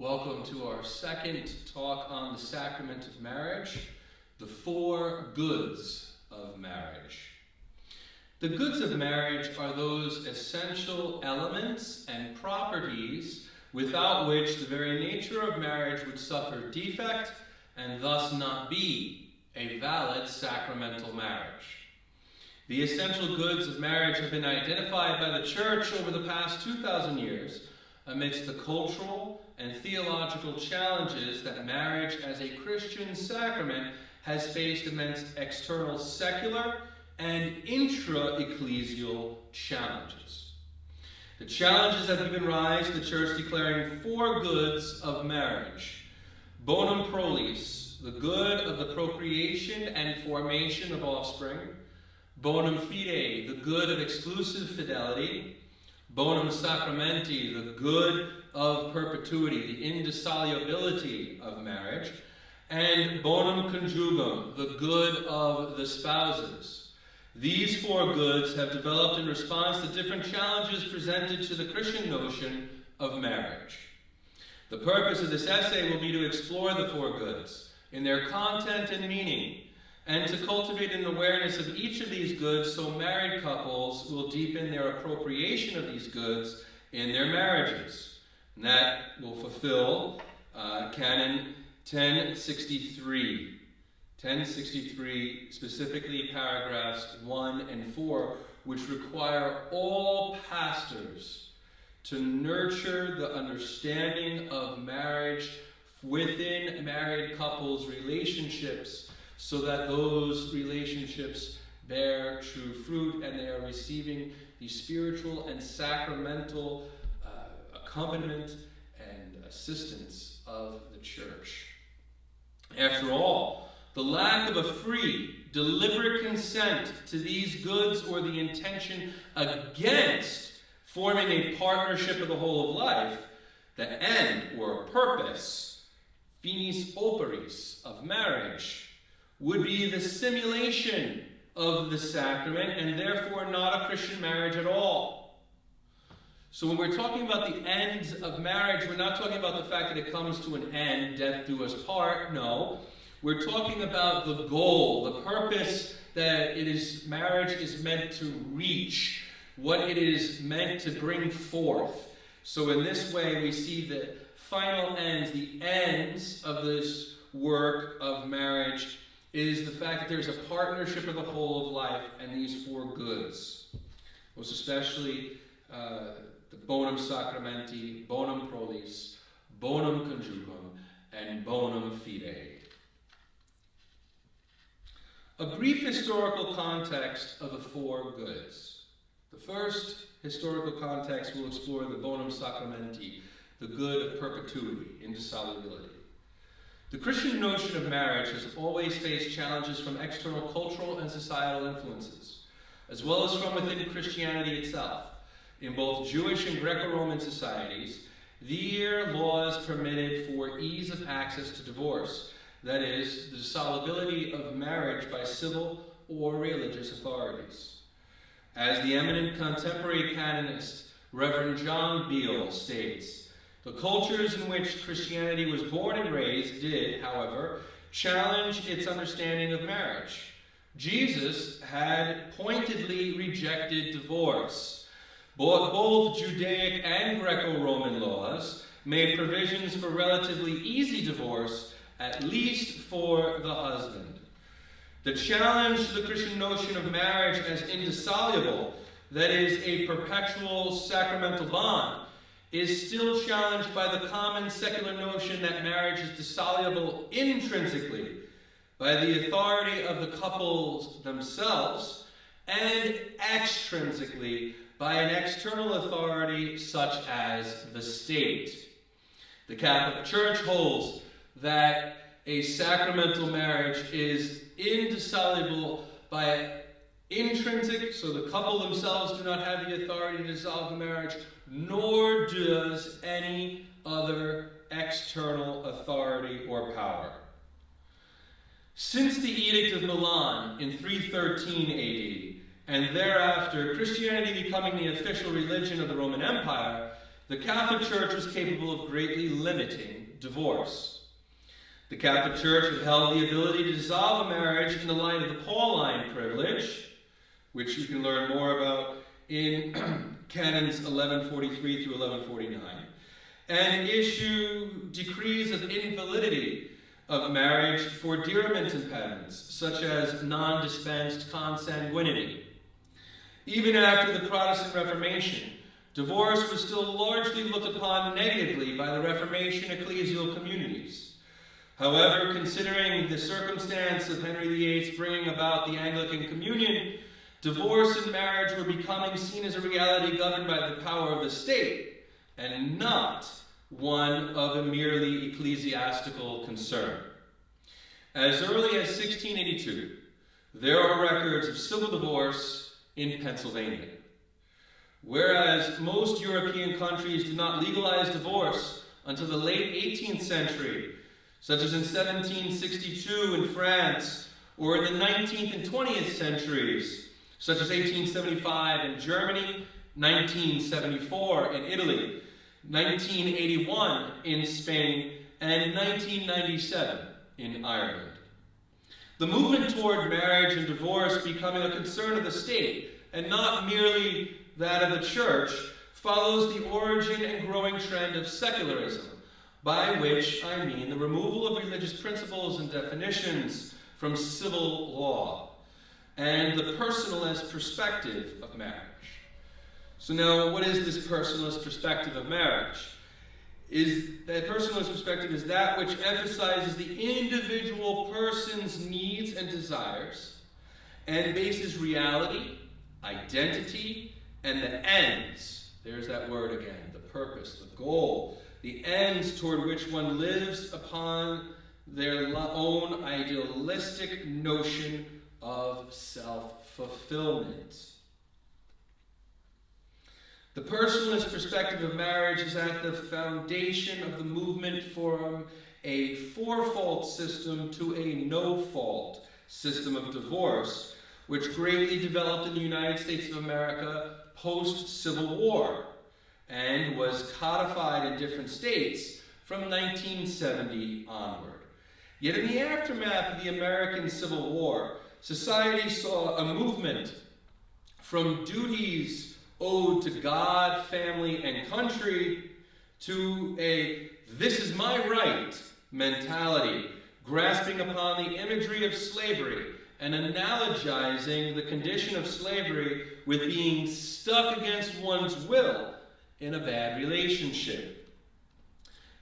Welcome to our second talk on the Sacrament of Marriage, the 4 goods of marriage. The goods of marriage are those essential elements and properties without which the very nature of marriage would suffer defect and thus not be a valid sacramental marriage. The essential goods of marriage have been identified by the Church over the past 2,000 years amidst the cultural and theological challenges that marriage as a Christian sacrament has faced amidst external secular and intra-ecclesial challenges. The challenges have given rise to the Church declaring 4 goods of marriage. Bonum prolis, the good of the procreation and formation of offspring. Bonum fide, the good of exclusive fidelity. Bonum sacramenti, the good of perpetuity, the indissolubility of marriage. And bonum conjugum, the good of the spouses. These 4 goods have developed in response to different challenges presented to the Christian notion of marriage. The purpose of this essay will be to explore the 4 goods in their content and meaning, and to cultivate an awareness of each of these goods so married couples will deepen their appropriation of these goods in their marriages. And that will fulfill Canon 1063. 1063, specifically paragraphs 1 and 4, which require all pastors to nurture the understanding of marriage within married couples' relationships, so that those relationships bear true fruit and they are receiving the spiritual and sacramental accompaniment and assistance of the Church. After all, the lack of a free, deliberate consent to these goods or the intention against forming a partnership of the whole of life, the end or purpose, finis operis of marriage, would be the simulation of the sacrament and therefore not a Christian marriage at all. So when we're talking about the ends of marriage, we're not talking about the fact that it comes to an end, death do us part. No, we're talking about the goal, the purpose that marriage is meant to reach, what it is meant to bring forth. So in this way, we see the final ends, the ends of this work of marriage is the fact that there's a partnership of the whole of life and these 4 goods. Most especially the bonum sacramenti, bonum prolis, bonum conjugum, and bonum fide. A brief historical context of the 4 goods. The first historical context will explore the bonum sacramenti, the good of perpetuity, indissolubility. The Christian notion of marriage has always faced challenges from external cultural and societal influences, as well as from within Christianity itself. In both Jewish and Greco-Roman societies, their laws permitted for ease of access to divorce, that is, the dissolubility of marriage by civil or religious authorities. As the eminent contemporary canonist Reverend John Beale states, the cultures in which Christianity was born and raised did, however, challenge its understanding of marriage. Jesus had pointedly rejected divorce. Both Judaic and Greco-Roman laws made provisions for relatively easy divorce, at least for the husband. The challenge to the Christian notion of marriage as indissoluble, that is, a perpetual sacramental bond, is still challenged by the common secular notion that marriage is dissoluble intrinsically by the authority of the couples themselves and extrinsically by an external authority such as the state. The Catholic Church holds that a sacramental marriage is indissoluble by intrinsic, so the couple themselves do not have the authority to dissolve the marriage, nor does any other external authority or power. Since the Edict of Milan in 313 AD, and thereafter Christianity becoming the official religion of the Roman Empire, the Catholic Church was capable of greatly limiting divorce. The Catholic Church upheld the ability to dissolve a marriage in the light of the Pauline privilege, which you can learn more about in Canons 1143 through 1149, and issue decrees of invalidity of marriage for derivament impediments, such as non-dispensed consanguinity. Even after the Protestant Reformation, divorce was still largely looked upon negatively by the Reformation ecclesial communities. However, considering the circumstance of Henry VIII bringing about the Anglican Communion, divorce and marriage were becoming seen as a reality governed by the power of the state, and not one of a merely ecclesiastical concern. As early as 1682, there are records of civil divorce in Pennsylvania. Whereas most European countries did not legalize divorce until the late 18th century, such as in 1762 in France, or in the 19th and 20th centuries, such as 1875 in Germany, 1974 in Italy, 1981 in Spain, and 1997 in Ireland. The movement toward marriage and divorce becoming a concern of the state, and not merely that of the church, follows the origin and growing trend of secularism, by which I mean the removal of religious principles and definitions from civil law, and the personalist perspective of marriage. So now, what is this personalist perspective of marriage? That personalist perspective is that which emphasizes the individual person's needs and desires, and bases reality, identity, and the ends. There's that word again, the purpose, the goal, the ends toward which one lives upon their own idealistic notion of self-fulfillment. The personalist perspective of marriage is at the foundation of the movement from a four-fault system to a no-fault system of divorce, which greatly developed in the United States of America post-Civil War and was codified in different states from 1970 onward. Yet in the aftermath of the American Civil War, society saw a movement from duties owed to God, family, and country to a "this is my right" mentality, grasping upon the imagery of slavery and analogizing the condition of slavery with being stuck against one's will in a bad relationship.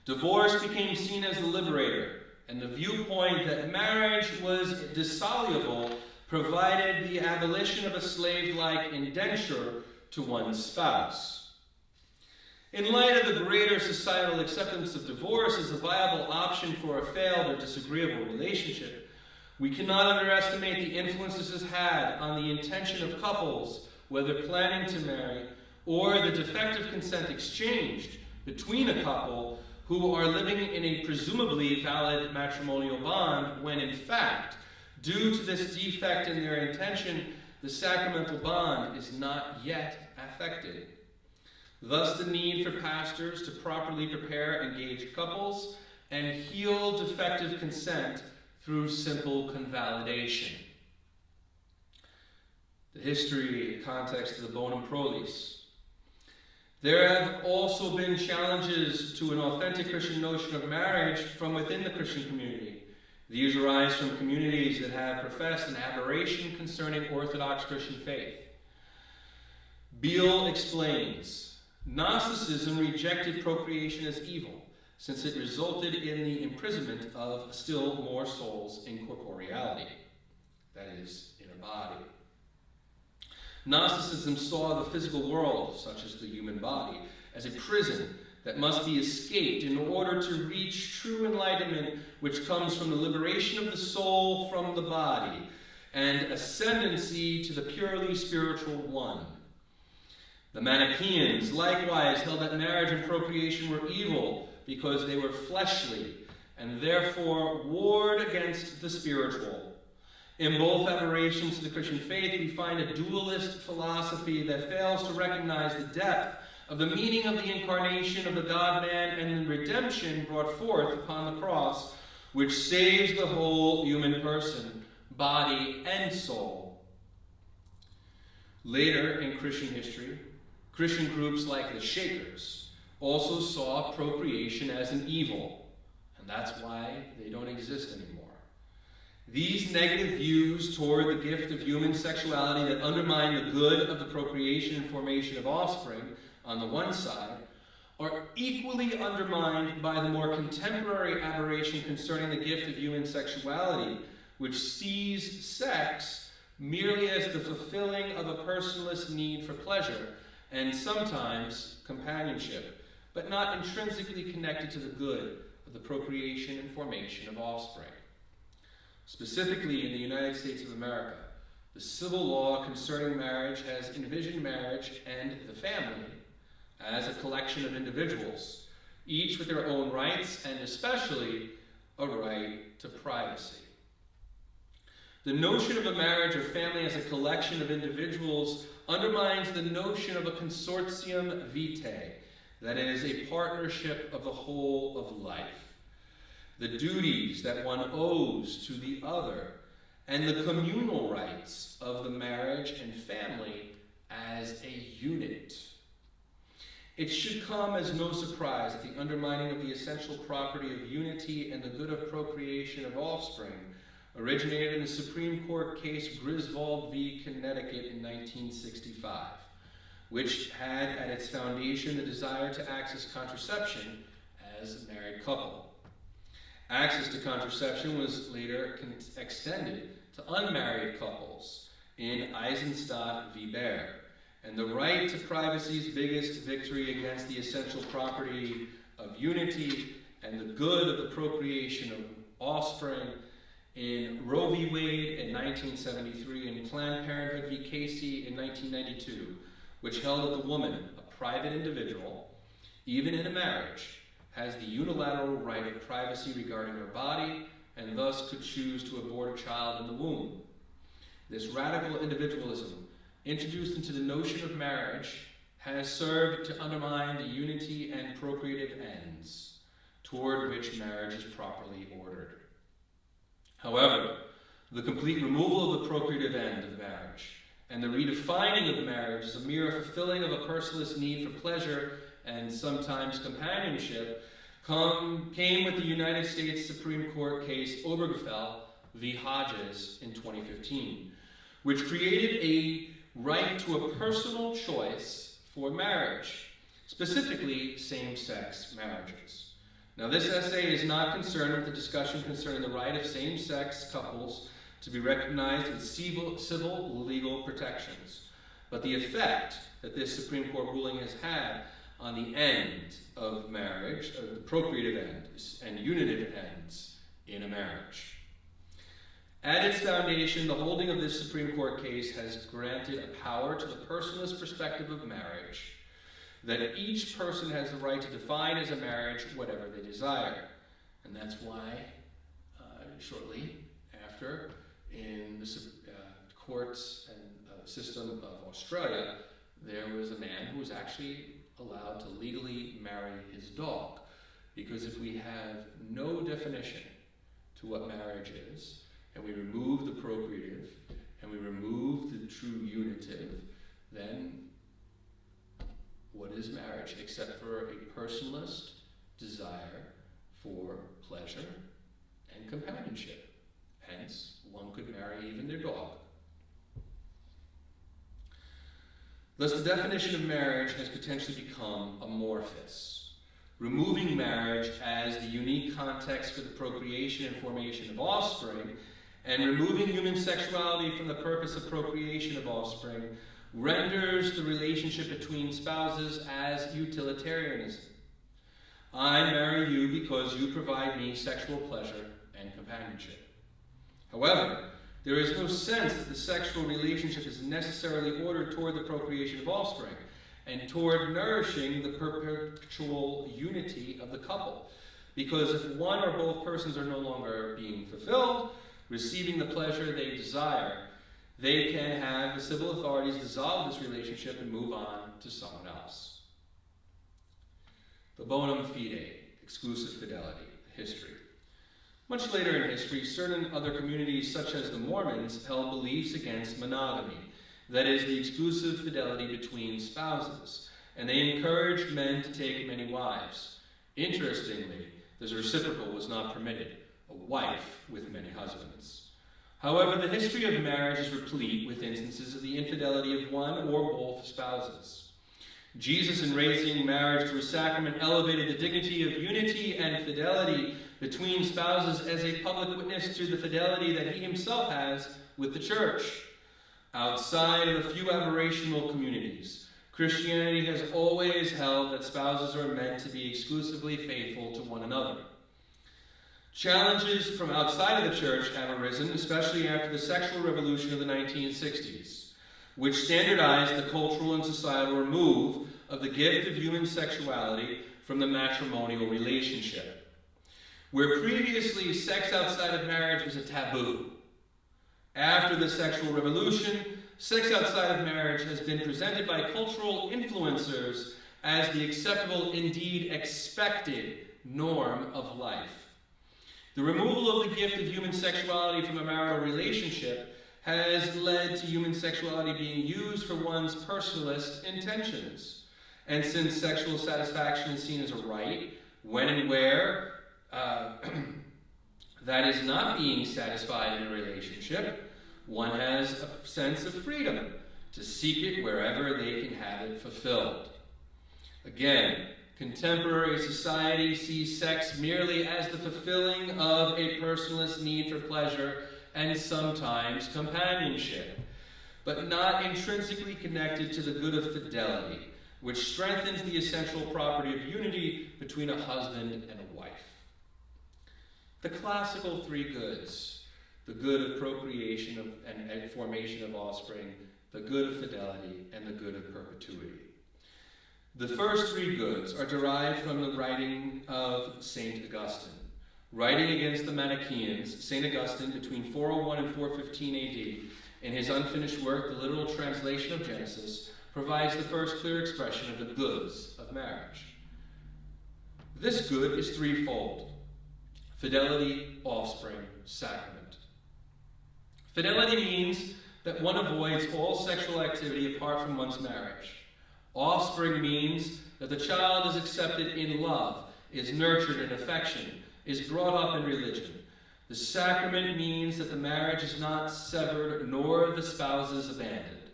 Divorce became seen as the liberator, and the viewpoint that marriage was dissoluble provided the abolition of a slave-like indenture to one's spouse. In light of the greater societal acceptance of divorce as a viable option for a failed or disagreeable relationship, we cannot underestimate the influence this has had on the intention of couples, whether planning to marry, or the defective consent exchanged between a couple who are living in a presumably valid matrimonial bond, when in fact, due to this defect in their intention, the sacramental bond is not yet affected. Thus, the need for pastors to properly prepare engaged couples and heal defective consent through simple convalidation. The history and context of the bonum prolis. There have also been challenges to an authentic Christian notion of marriage from within the Christian community. These arise from communities that have professed an aberration concerning Orthodox Christian faith. Beale explains, Gnosticism rejected procreation as evil, since it resulted in the imprisonment of still more souls in corporeality, that is, in a body. Gnosticism saw the physical world, such as the human body, as a prison that must be escaped in order to reach true enlightenment, which comes from the liberation of the soul from the body and ascendancy to the purely spiritual one. The Manichaeans likewise held that marriage and procreation were evil because they were fleshly and therefore warred against the spiritual. In both aberrations to the Christian faith, we find a dualist philosophy that fails to recognize the depth of the meaning of the incarnation of the God-man and the redemption brought forth upon the cross, which saves the whole human person, body and soul. Later in Christian history, Christian groups like the Shakers also saw procreation as an evil, and that's why they don't exist anymore. These negative views toward the gift of human sexuality that undermine the good of the procreation and formation of offspring on the one side are equally undermined by the more contemporary aberration concerning the gift of human sexuality, which sees sex merely as the fulfilling of a personalist need for pleasure and sometimes companionship, but not intrinsically connected to the good of the procreation and formation of offspring. Specifically in the United States of America, the civil law concerning marriage has envisioned marriage and the family as a collection of individuals, each with their own rights and especially a right to privacy. The notion of a marriage or family as a collection of individuals undermines the notion of a consortium vitae, that is, a partnership of the whole of life, the duties that one owes to the other, and the communal rights of the marriage and family as a unit. It should come as no surprise that the undermining of the essential property of unity and the good of procreation of offspring originated in the Supreme Court case Griswold v. Connecticut in 1965, which had at its foundation the desire to access contraception as a married couple. Access to contraception was later extended to unmarried couples in Eisenstadt v. Baer, and the right to privacy's biggest victory against the essential property of unity and the good of the procreation of offspring in Roe v. Wade in 1973 and Planned Parenthood v. Casey in 1992, which held that the woman, a private individual, even in a marriage, has the unilateral right of privacy regarding her body and thus could choose to abort a child in the womb. This radical individualism, introduced into the notion of marriage, has served to undermine the unity and procreative ends toward which marriage is properly ordered. However, the complete removal of the procreative end of marriage and the redefining of marriage as a mere fulfilling of a personalist need for pleasure and sometimes companionship came with the United States Supreme Court case Obergefell v. Hodges in 2015, which created a right to a personal choice for marriage, specifically same-sex marriages. Now, this essay is not concerned with the discussion concerning the right of same-sex couples to be recognized with civil legal protections, but the effect that this Supreme Court ruling has had on the end of marriage, or the procreative end and unitive ends in a marriage. At its foundation, the holding of this Supreme Court case has granted a power to the personalist perspective of marriage, that each person has the right to define as a marriage whatever they desire. And that's why, shortly after, in the courts and system of Australia, there was a man who was actually allowed to legally marry his dog. Because if we have no definition to what marriage is, and we remove the procreative, and we remove the true unitive, then what is marriage except for a personalist desire for pleasure and companionship? Hence, one could marry even their dog. Thus, the definition of marriage has potentially become amorphous, removing marriage as the unique context for the procreation and formation of offspring, and removing human sexuality from the purpose of procreation of offspring renders the relationship between spouses as utilitarianism. I marry you because you provide me sexual pleasure and companionship. However, there is no sense that the sexual relationship is necessarily ordered toward the procreation of offspring and toward nourishing the perpetual unity of the couple. Because if one or both persons are no longer being fulfilled, receiving the pleasure they desire, they can have the civil authorities dissolve this relationship and move on to someone else. the bonum fide, exclusive fidelity, history. Much later in history, certain other communities, such as the Mormons, held beliefs against monogamy, that is, the exclusive fidelity between spouses, and they encouraged men to take many wives. Interestingly, the reciprocal was not permitted, a wife with many husbands. However, the history of marriage is replete with instances of the infidelity of one or both spouses. Jesus, in raising marriage to a sacrament, elevated the dignity of unity and fidelity between spouses as a public witness to the fidelity that he himself has with the church. Outside of a few aberrational communities, Christianity has always held that spouses are meant to be exclusively faithful to one another. Challenges from outside of the church have arisen, especially after the sexual revolution of the 1960s, which standardized the cultural and societal remove of the gift of human sexuality from the matrimonial relationship. Where previously sex outside of marriage was a taboo, after the sexual revolution, sex outside of marriage has been presented by cultural influencers as the acceptable, indeed expected, norm of life. The removal of the gift of human sexuality from a marital relationship has led to human sexuality being used for one's personalist intentions. And since sexual satisfaction is seen as a right, when and where that is not being satisfied in a relationship, one has a sense of freedom to seek it wherever they can have it fulfilled. Again, contemporary society sees sex merely as the fulfilling of a personalist need for pleasure and sometimes companionship, but not intrinsically connected to the good of fidelity, which strengthens the essential property of unity between a husband and a wife. The classical three goods, the good of procreation and formation of offspring, the good of fidelity, and the good of perpetuity. The first three goods are derived from the writing of St. Augustine. Writing against the Manichaeans, St. Augustine, between 401 and 415 AD, in his unfinished work, The Literal Translation of Genesis, provides the first clear expression of the goods of marriage. This good is threefold: fidelity, offspring, sacrament. Fidelity means that one avoids all sexual activity apart from one's marriage. Offspring means that the child is accepted in love, is nurtured in affection, is brought up in religion. The sacrament means that the marriage is not severed nor the spouses abandoned.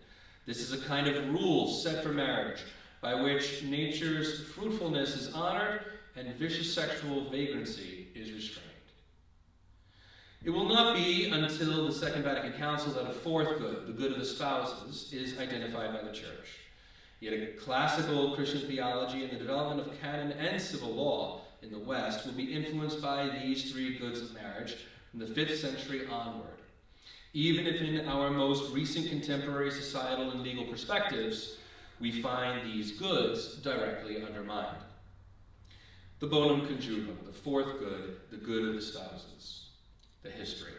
This is a kind of rule set for marriage by which nature's fruitfulness is honored and vicious sexual vagrancy is restrained. It will not be until the Second Vatican Council that a fourth good, the good of the spouses, is identified by the Church. Yet a classical Christian theology and the development of canon and civil law in the West will be influenced by these three goods of marriage from the 5th century onward, even if in our most recent contemporary societal and legal perspectives we find these goods directly undermined. The bonum conjugum, the fourth good, the good of the spouses, the history.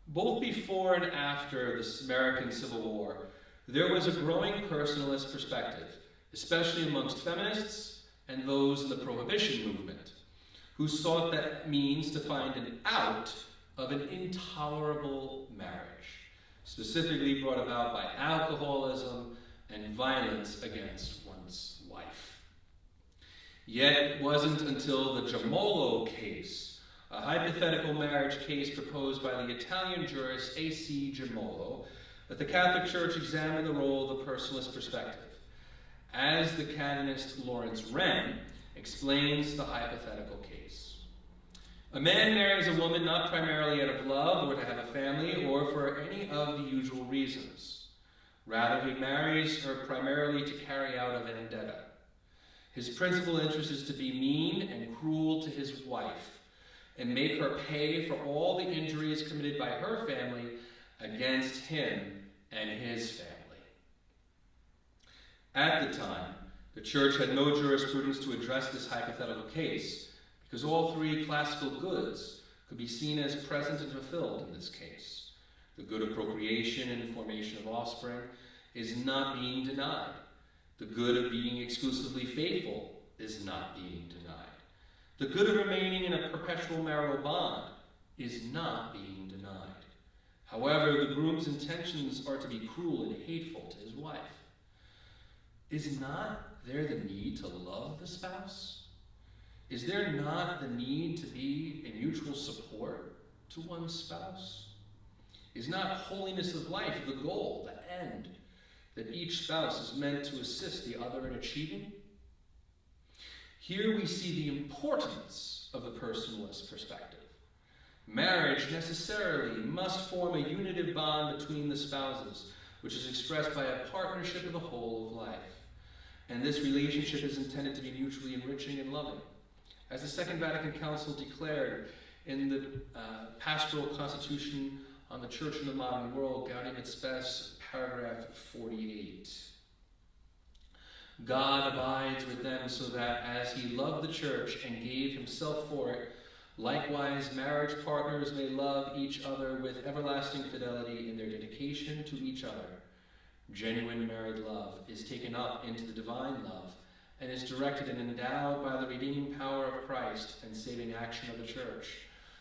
Both before and after the American Civil War, there was a growing personalist perspective, especially amongst feminists and those in the Prohibition movement, who sought that means to find an out of an intolerable marriage, specifically brought about by alcoholism and violence against one's wife. Yet it wasn't until the Gemolo case, a hypothetical marriage case proposed by the Italian jurist A.C. Gemolo, that the Catholic Church examined the role of the personalist perspective. As the canonist Lawrence Wren explains the hypothetical case. A man marries a woman not primarily out of love or to have a family or for any of the usual reasons. Rather, he marries her primarily to carry out a vendetta. His principal interest is to be mean and cruel to his wife and make her pay for all the injuries committed by her family against him and his family. At the time, the Church had no jurisprudence to address this hypothetical case because all three classical goods could be seen as present and fulfilled in this case. The good of procreation and formation of offspring is not being denied. The good of being exclusively faithful is not being denied. The good of remaining in a perpetual marital bond is not being denied. However, the groom's intentions are to be cruel and hateful to his wife. Is not there the need to love the spouse? Is there not the need to be in mutual support to one's spouse? Is not holiness of life the goal, the end, that each spouse is meant to assist the other in achieving? Here we see the importance of the personalist perspective. Marriage necessarily must form a unitive bond between the spouses, which is expressed by a partnership of the whole of life. And this relationship is intended to be mutually enriching and loving. As the Second Vatican Council declared in the Pastoral Constitution on the Church in the Modern World, Gaudium et Spes, paragraph 48. God abides with them so that as he loved the church and gave himself for it, likewise marriage partners may love each other with everlasting fidelity in their dedication to each other. Genuine married love is taken up into the divine love and is directed and endowed by the redeeming power of Christ and saving action of the church,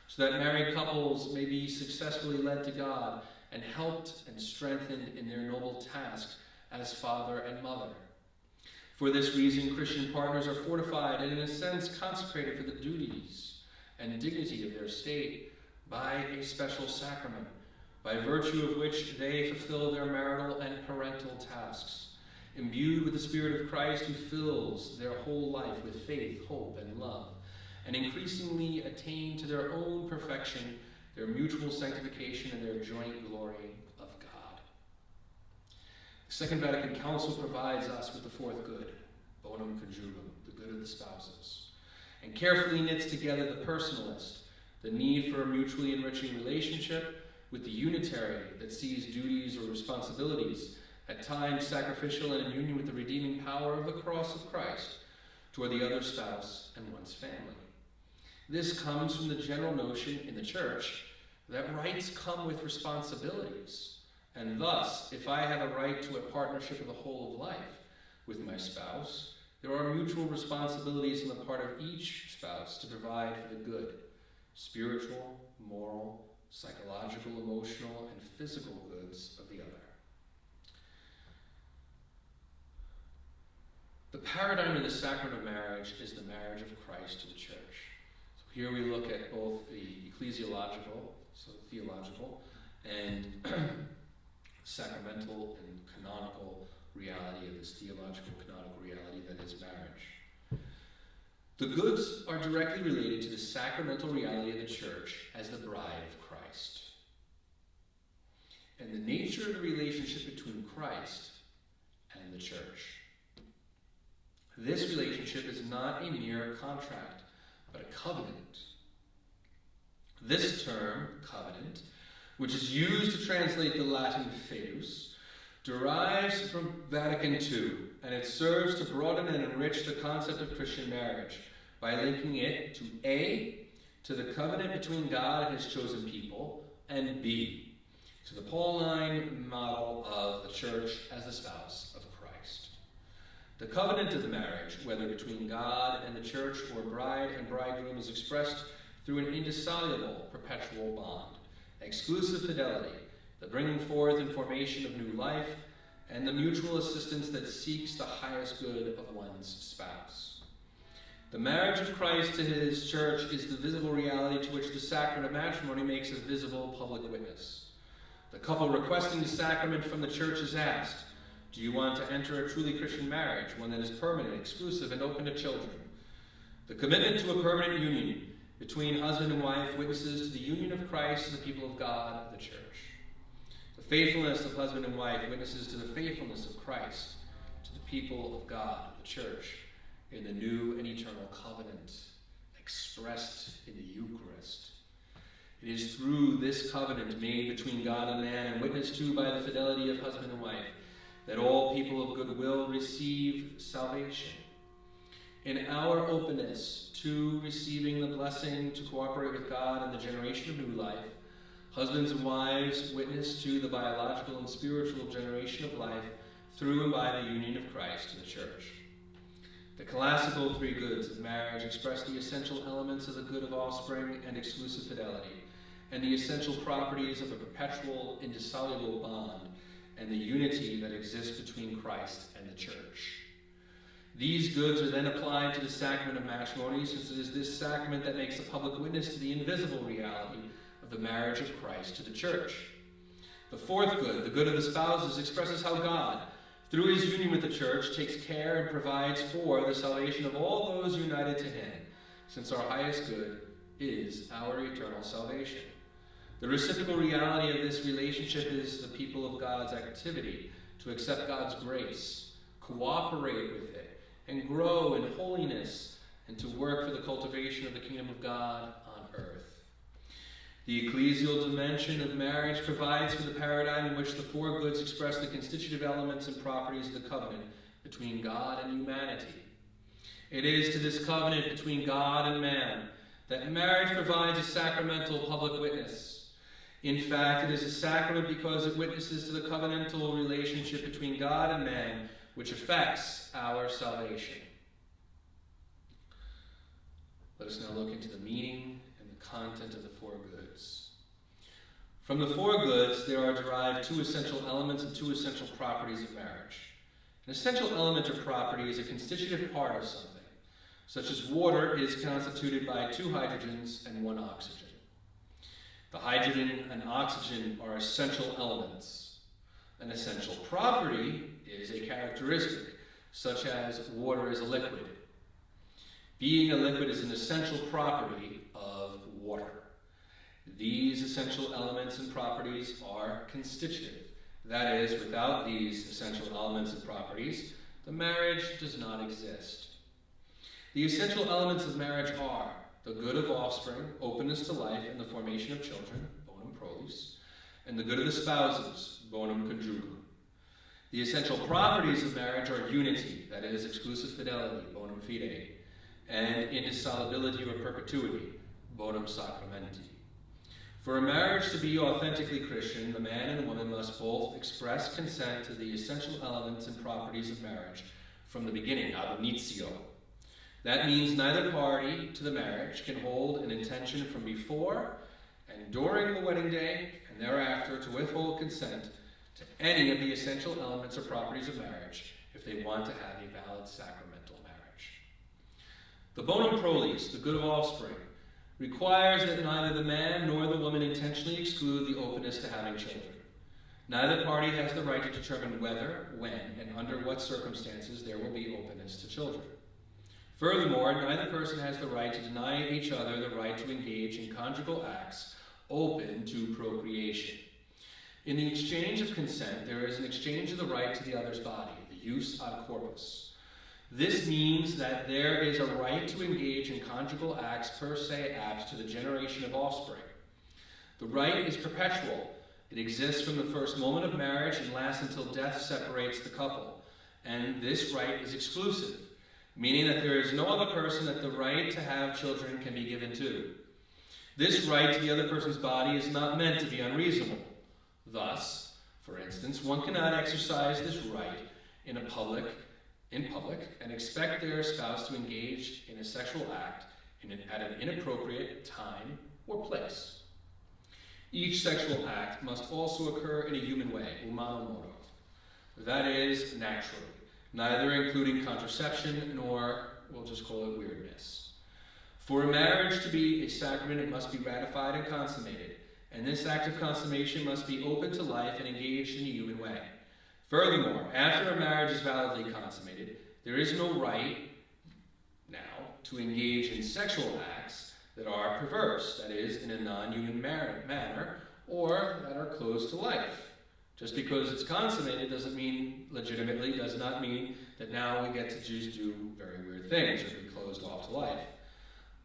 so that married couples may be successfully led to God and helped and strengthened in their noble task as father and mother. For this reason, Christian partners are fortified and in a sense consecrated for the duties and dignity of their state by a special sacrament, by virtue of which they fulfill their marital and parental tasks, imbued with the Spirit of Christ who fills their whole life with faith, hope, and love, and increasingly attain to their own perfection, their mutual sanctification, and their joint glory of God. The Second Vatican Council provides us with the fourth good, bonum conjugum, the good of the spouses, and carefully knits together the personalist, the need for a mutually enriching relationship, with the unitary that sees duties or responsibilities, at times sacrificial and in union with the redeeming power of the cross of Christ, toward the other spouse and one's family. This comes from the general notion in the Church that rights come with responsibilities, and thus, if I have a right to a partnership of the whole of life with my spouse, there are mutual responsibilities on the part of each spouse to provide for the good, spiritual, moral, psychological, emotional, and physical goods of the other. The paradigm of the sacrament of marriage is the marriage of Christ to the church. So here we look at both the ecclesiological, so theological, and sacramental and canonical reality of this theological canonical reality that is marriage. The goods are directly related to the sacramental reality of the church as the bride of Christ. And the nature of the relationship between Christ and the church. This relationship is not a mere contract, but a covenant. This term, covenant, which is used to translate the Latin fidus, derives from Vatican II, and it serves to broaden and enrich the concept of Christian marriage by linking it to A, to the covenant between God and his chosen people, and B, to the Pauline model of the church as the spouse of Christ. The covenant of the marriage, whether between God and the church or bride and bridegroom, is expressed through an indissoluble perpetual bond, exclusive fidelity, the bringing forth and formation of new life, and the mutual assistance that seeks the highest good of one's spouse. The marriage of Christ to his church is the visible reality to which the sacrament of matrimony makes a visible public witness. The couple requesting the sacrament from the church is asked, do you want to enter a truly Christian marriage, one that is permanent, exclusive, and open to children? The commitment to a permanent union between husband and wife witnesses to the union of Christ and the people of God, the church. The faithfulness of husband and wife witnesses to the faithfulness of Christ, to the people of God, the church, in the new and eternal covenant expressed in the Eucharist. It is through this covenant made between God and man and witnessed to by the fidelity of husband and wife that all people of goodwill receive salvation. In our openness to receiving the blessing to cooperate with God in the generation of new life, husbands and wives witness to the biological and spiritual generation of life through and by the union of Christ to the church. The classical three goods of marriage express the essential elements of the good of offspring and exclusive fidelity, and the essential properties of a perpetual, indissoluble bond, and the unity that exists between Christ and the Church. These goods are then applied to the sacrament of matrimony, since it is this sacrament that makes a public witness to the invisible reality of the marriage of Christ to the Church. The fourth good, the good of the spouses, expresses how God, through his union with the Church, takes care and provides for the salvation of all those united to him, since our highest good is our eternal salvation. The reciprocal reality of this relationship is the people of God's activity to accept God's grace, cooperate with it, and grow in holiness, and to work for the cultivation of the kingdom of God on earth. The ecclesial dimension of marriage provides for the paradigm in which the four goods express the constitutive elements and properties of the covenant between God and humanity. It is to this covenant between God and man that marriage provides a sacramental public witness. In fact, it is a sacrament because it witnesses to the covenantal relationship between God and man, which affects our salvation. Let us now look into the meaning and the content of the four goods. From the four goods, there are derived two essential elements and two essential properties of marriage. An essential element or property is a constitutive part of something, such as water is constituted by two hydrogens and one oxygen. The hydrogen and oxygen are essential elements. An essential property is a characteristic, such as water is a liquid. Being a liquid is an essential property of water. These essential elements and properties are constitutive. That is, without these essential elements and properties, the marriage does not exist. The essential elements of marriage are the good of offspring, openness to life, and the formation of children, bonum prolis, and the good of the spouses, bonum conjugum. The essential properties of marriage are unity, that is, exclusive fidelity, bonum fide, and indissolubility or perpetuity, bonum sacramenti. For a marriage to be authentically Christian, the man and the woman must both express consent to the essential elements and properties of marriage from the beginning, ab initio. That means neither party to the marriage can hold an intention from before and during the wedding day and thereafter to withhold consent to any of the essential elements or properties of marriage if they want to have a valid sacramental marriage. The bonum prolis, the good of offspring, requires that neither the man nor the woman intentionally exclude the openness to having children. Neither party has the right to determine whether, when, and under what circumstances there will be openness to children. Furthermore, neither person has the right to deny each other the right to engage in conjugal acts open to procreation. In the exchange of consent, there is an exchange of the right to the other's body, the jus ad corpus. This means that there is a right to engage in conjugal acts per se apt to the generation of offspring. The right is perpetual. It exists from the first moment of marriage and lasts until death separates the couple. And this right is exclusive, meaning that there is no other person that the right to have children can be given to. This right to the other person's body is not meant to be unreasonable. Thus, for instance, one cannot exercise this right in public and expect their spouse to engage in a sexual act at an inappropriate time or place. Each sexual act must also occur in a human way, humano modo. That is, naturally, neither including contraception nor, we'll just call it weirdness. For a marriage to be a sacrament, it must be ratified and consummated, and this act of consummation must be open to life and engaged in a human way. Furthermore, after a marriage is validly consummated, there is no right now to engage in sexual acts that are perverse, that is, in a non-human manner, or that are closed to life. Just because it's consummated does not mean that now we get to just do very weird things or be closed off to life.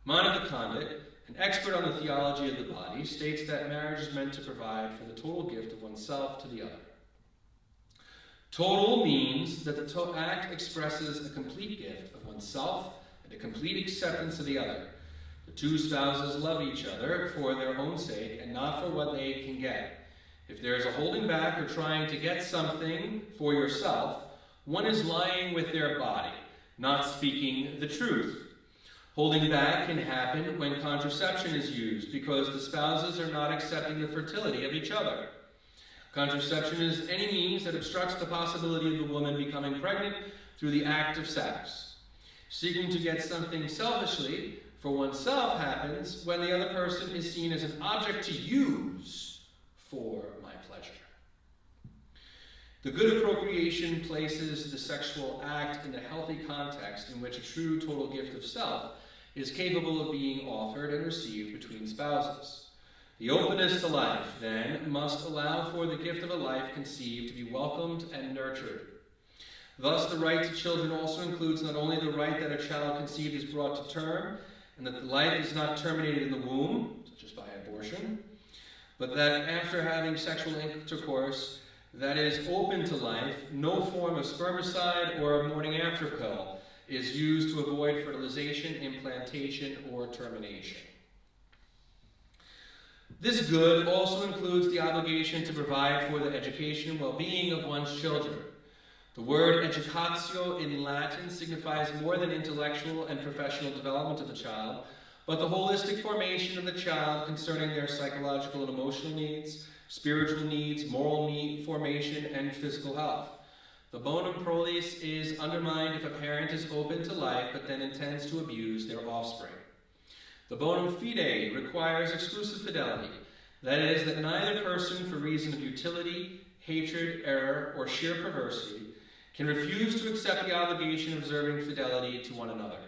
Monica Condit, an expert on the theology of the body, states that marriage is meant to provide for the total gift of oneself to the other. Total means that the act expresses a complete gift of oneself and a complete acceptance of the other. The two spouses love each other for their own sake and not for what they can get. If there is a holding back or trying to get something for yourself, one is lying with their body, not speaking the truth. Holding back can happen when contraception is used because the spouses are not accepting the fertility of each other. Contraception is any means that obstructs the possibility of the woman becoming pregnant through the act of sex. Seeking to get something selfishly for oneself happens when the other person is seen as an object to use for my pleasure. The good of procreation places the sexual act in a healthy context in which a true total gift of self is capable of being offered and received between spouses. The openness to life, then, must allow for the gift of a life conceived to be welcomed and nurtured. Thus, the right to children also includes not only the right that a child conceived is brought to term, and that the life is not terminated in the womb, such as by abortion, but that after having sexual intercourse that is open to life, no form of spermicide or morning after pill is used to avoid fertilization, implantation, or termination. This good also includes the obligation to provide for the education and well-being of one's children. The word educatio in Latin signifies more than intellectual and professional development of the child, but the holistic formation of the child concerning their psychological and emotional needs, spiritual needs, moral need formation, and physical health. The bonum prolis is undermined if a parent is open to life but then intends to abuse their offspring. The bonum fide requires exclusive fidelity, that is, that neither person, for reason of utility, hatred, error, or sheer perversity, can refuse to accept the obligation of observing fidelity to one another.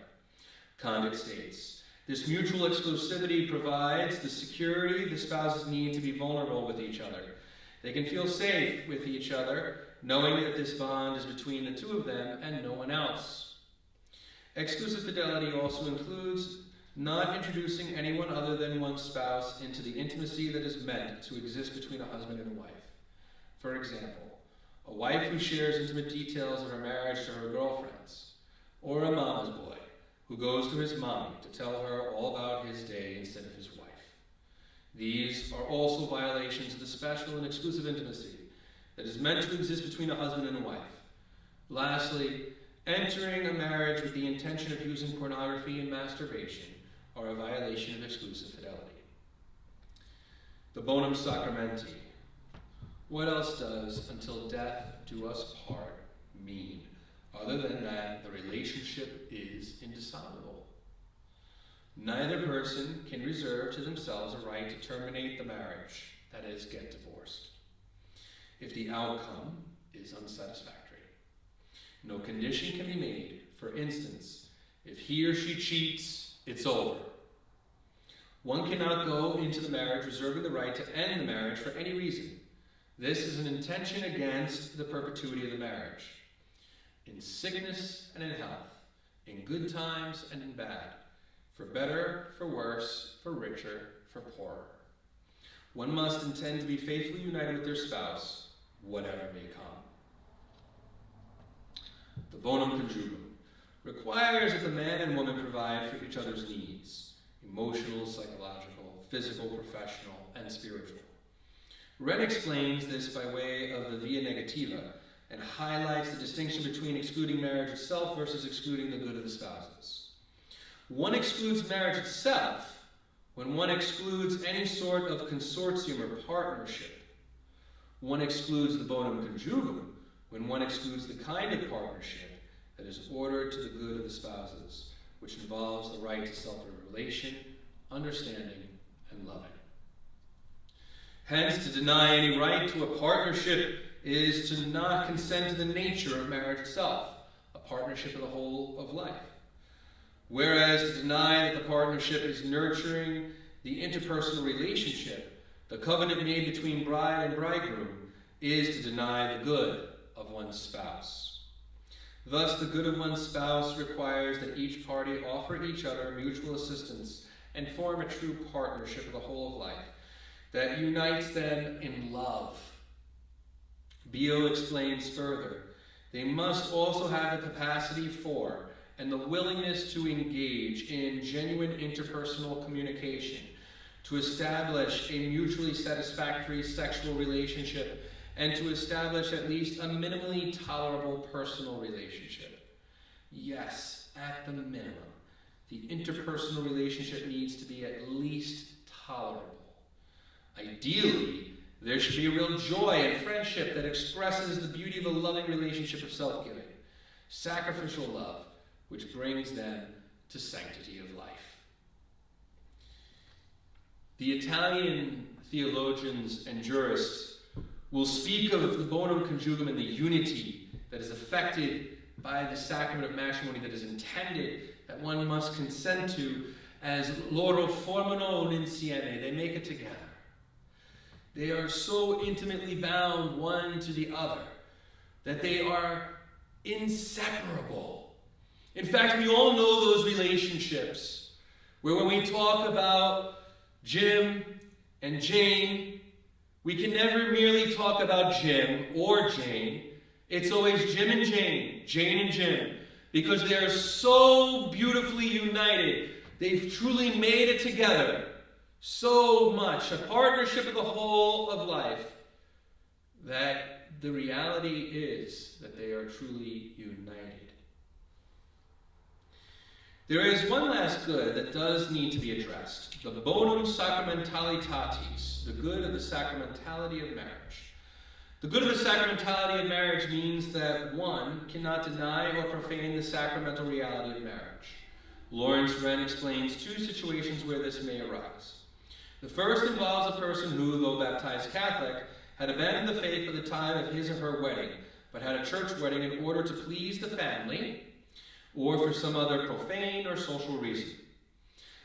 Condit states, this mutual exclusivity provides the security the spouses need to be vulnerable with each other. They can feel safe with each other, knowing that this bond is between the two of them and no one else. Exclusive fidelity also includes not introducing anyone other than one's spouse into the intimacy that is meant to exist between a husband and a wife. For example, a wife who shares intimate details of her marriage to her girlfriends, or a mama's boy who goes to his mommy to tell her all about his day instead of his wife. These are also violations of the special and exclusive intimacy that is meant to exist between a husband and a wife. Lastly, entering a marriage with the intention of using pornography and masturbation are a violation of exclusive fidelity. The bonum sacramenti. What else does "until death do us part" mean, other than that the relationship is indissoluble? Neither person can reserve to themselves a right to terminate the marriage, that is, get divorced, if the outcome is unsatisfactory. No condition can be made. For instance, if he or she cheats, it's over. One cannot go into the marriage reserving the right to end the marriage for any reason. This is an intention against the perpetuity of the marriage. In sickness and in health, in good times and in bad, for better, for worse, for richer, for poorer. One must intend to be faithfully united with their spouse, whatever may come. The bonum conjugum requires that the man and woman provide for each other's needs, emotional, psychological, physical, professional, and spiritual. Wren explains this by way of the via negativa and highlights the distinction between excluding marriage itself versus excluding the good of the spouses. One excludes marriage itself when one excludes any sort of consortium or partnership. One excludes the bonum conjugum when one excludes the kind of partnership that is ordered to the good of the spouses, which involves the right to self-revelation, understanding, and loving. Hence, to deny any right to a partnership is to not consent to the nature of marriage itself, a partnership of the whole of life. Whereas to deny that the partnership is nurturing the interpersonal relationship, the covenant made between bride and bridegroom, is to deny the good of one's spouse. Thus, the good of one's spouse requires that each party offer each other mutual assistance and form a true partnership of the whole of life that unites them in love. Bio explains further, they must also have the capacity for and the willingness to engage in genuine interpersonal communication, to establish a mutually satisfactory sexual relationship, and to establish at least a minimally tolerable personal relationship. Yes, at the minimum, the interpersonal relationship needs to be at least tolerable. Ideally, there should be a real joy and friendship that expresses the beauty of a loving relationship of self-giving, sacrificial love, which brings them to sanctity of life. The Italian theologians and jurists will speak of the bonum conjugum and the unity that is affected by the sacrament of matrimony that is intended, that one must consent to, as loro formano un insieme. They make it together. They are so intimately bound one to the other that they are inseparable. In fact, we all know those relationships where when we talk about Jim and Jane, we can never merely talk about Jim or Jane. It's always Jim and Jane, Jane and Jim, because they are so beautifully united. They've truly made it together so much, a partnership of the whole of life, that the reality is that they are truly united. There is one last good that does need to be addressed, the bonum sacramentalitatis, the good of the sacramentality of marriage. The good of the sacramentality of marriage means that one cannot deny or profane the sacramental reality of marriage. Lawrence Wren explains two situations where this may arise. The first involves a person who, though baptized Catholic, had abandoned the faith at the time of his or her wedding, but had a church wedding in order to please the family, or for some other profane or social reason.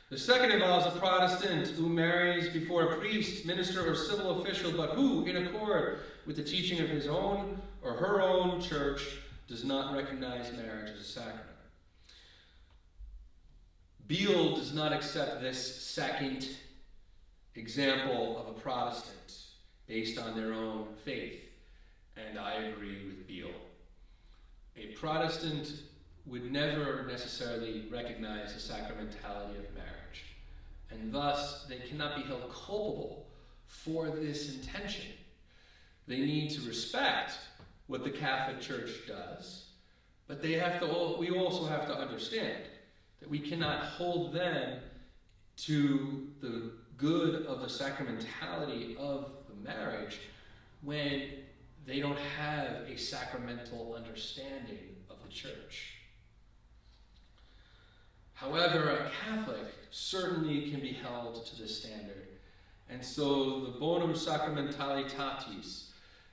The second involves a Protestant who marries before a priest, minister, or civil official, but who, in accord with the teaching of his own or her own church, does not recognize marriage as a sacrament. Beale does not accept this second example of a Protestant based on their own faith, and I agree with Beale. A Protestant would never necessarily recognize the sacramentality of marriage, and thus they cannot be held culpable for this intention. They need to respect what the Catholic Church does, but we also have to understand that we cannot hold them to the good of the sacramentality of the marriage when they don't have a sacramental understanding of the church. However, a Catholic certainly can be held to this standard, and so the bonum sacramentalitatis,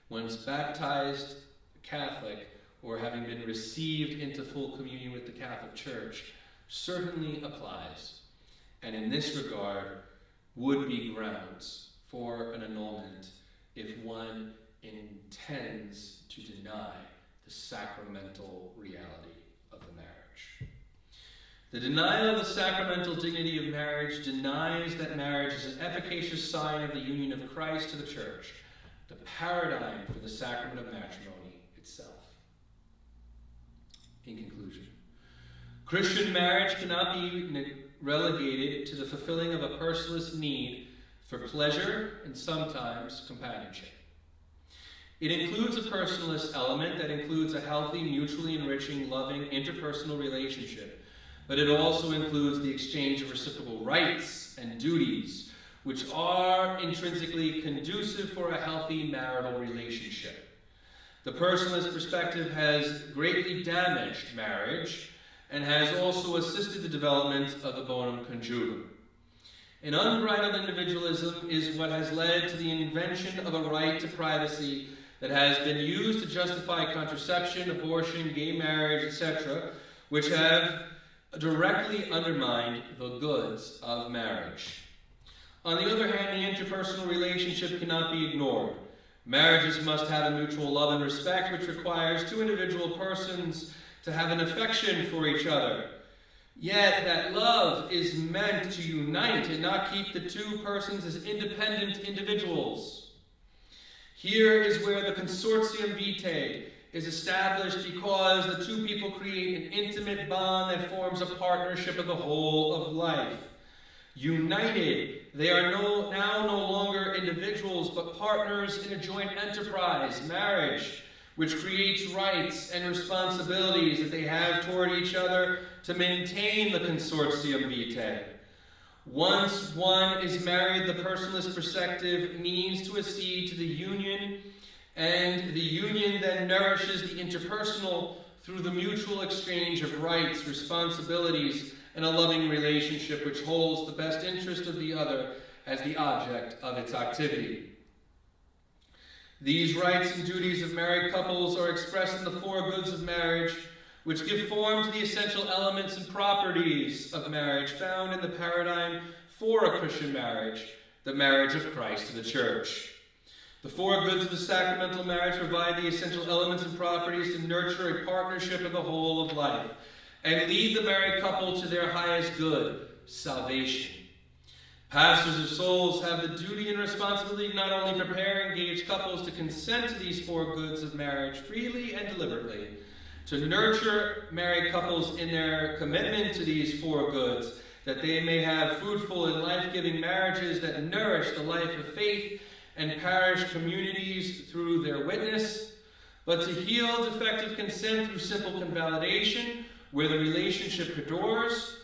once baptized Catholic or having been received into full communion with the Catholic Church, certainly applies, and in this regard would be grounds for an annulment if one intends to deny the sacramental reality of the marriage. The denial of the sacramental dignity of marriage denies that marriage is an efficacious sign of the union of Christ to the Church, the paradigm for the sacrament of matrimony itself. In conclusion, Christian marriage cannot be relegated to the fulfilling of a personalist need for pleasure and sometimes companionship. It includes a personalist element that includes a healthy, mutually enriching, loving, interpersonal relationship, but it also includes the exchange of reciprocal rights and duties, which are intrinsically conducive for a healthy marital relationship. The personalist perspective has greatly damaged marriage and has also assisted the development of the bonum conjugum. An unbridled individualism is what has led to the invention of a right to privacy that has been used to justify contraception, abortion, gay marriage, etc., which have directly undermined the goods of marriage. On the other hand, the interpersonal relationship cannot be ignored. Marriages must have a mutual love and respect, which requires two individual persons to have an affection for each other. Yet that love is meant to unite and not keep the two persons as independent individuals. Here is where the consortium vitae is established, because the two people create an intimate bond that forms a partnership of the whole of life. United, they are now no longer individuals, but partners in a joint enterprise, marriage, which creates rights and responsibilities that they have toward each other to maintain the consortium vitae. Once one is married, the personalist perspective means to accede to the union, and the union then nourishes the interpersonal through the mutual exchange of rights, responsibilities, and a loving relationship which holds the best interest of the other as the object of its activity. These rights and duties of married couples are expressed in the four goods of marriage, which give form to the essential elements and properties of marriage found in the paradigm for a Christian marriage, the marriage of Christ to the Church. The four goods of the sacramental marriage provide the essential elements and properties to nurture a partnership of the whole of life and lead the married couple to their highest good, salvation. Pastors of souls have the duty and responsibility to not only prepare engaged couples to consent to these four goods of marriage freely and deliberately, to nurture married couples in their commitment to these four goods, that they may have fruitful and life-giving marriages that nourish the life of faith and parish communities through their witness, but to heal defective consent through simple convalidation, where the relationship perdures,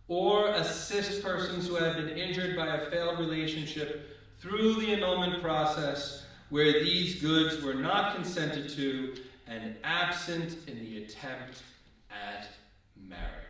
or assist persons who have been injured by a failed relationship through the annulment process, where these goods were not consented to and absent in the attempt at marriage.